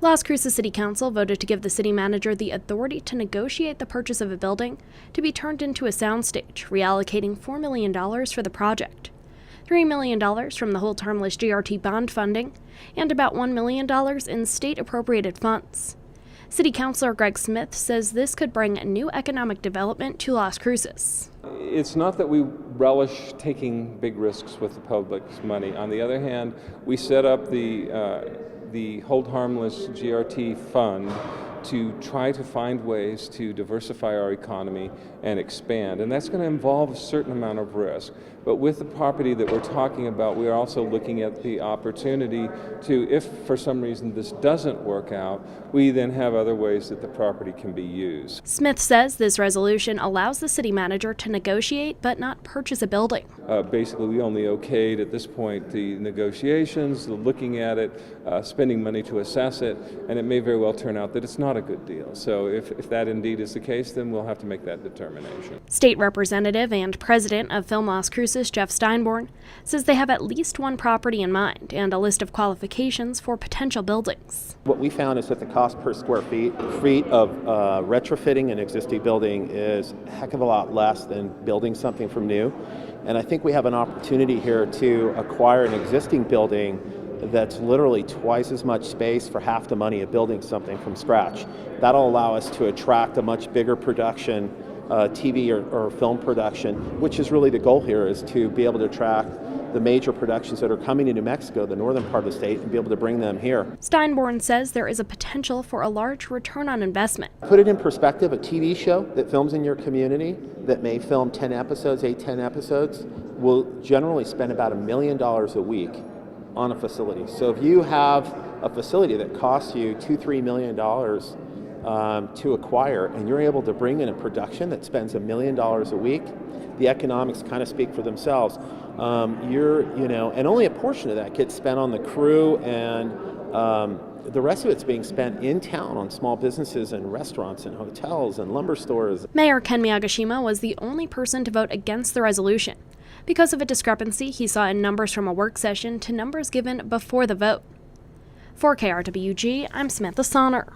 Las Cruces City Council voted to give the city manager the authority to negotiate the purchase of a building to be turned into a soundstage, reallocating $4 million for the project. $3 million from the Hold Harmless GRT bond funding, and about $1 million in state-appropriated funds. City Councilor Greg Smith says this could bring new economic development to Las Cruces. It's not that we relish taking big risks with the public's money. On the other hand, we set up the Hold Harmless GRT fund to try to find ways to diversify our economy and expand. And that's going to involve a certain amount of risk. But with the property that we're talking about, we are also looking at the opportunity to, if for some reason this doesn't work out, we then have other ways that the property can be used. Smith says this resolution allows the city manager to negotiate but not purchase a building. Basically, we only okayed at this point the negotiations, the looking at it, spending money to assess it, and it may very well turn out that it's not a good deal. So if that indeed is the case, then we'll have to make that determination. State Representative and President of Film Las Cruces, Jeff Steinborn, says they have at least one property in mind and a list of qualifications for potential buildings. What we found is that the cost per square feet of retrofitting an existing building is a heck of a lot less than building something from new. And I think we have an opportunity here to acquire an existing building that's literally twice as much space for half the money of building something from scratch. That'll allow us to attract a much bigger production, TV or film production, which is really the goal here, is to be able to attract the major productions that are coming to New Mexico, the northern part of the state, and be able to bring them here. Steinborn says there is a potential for a large return on investment. Put it in perspective, a TV show that films in your community that may film 10 episodes, 8-10 episodes, will generally spend about $1 million a week on a facility. So if you have a facility that costs you $2-3 million to acquire, and you're able to bring in a production that spends $1 million a week, the economics kind of speak for themselves. And only a portion of that gets spent on the crew, and the rest of it's being spent in town on small businesses and restaurants and hotels and lumber stores. Mayor Ken Miyagishima was the only person to vote against the resolution because of a discrepancy he saw in numbers from a work session to numbers given before the vote. For KRWG, I'm Samantha Sonner.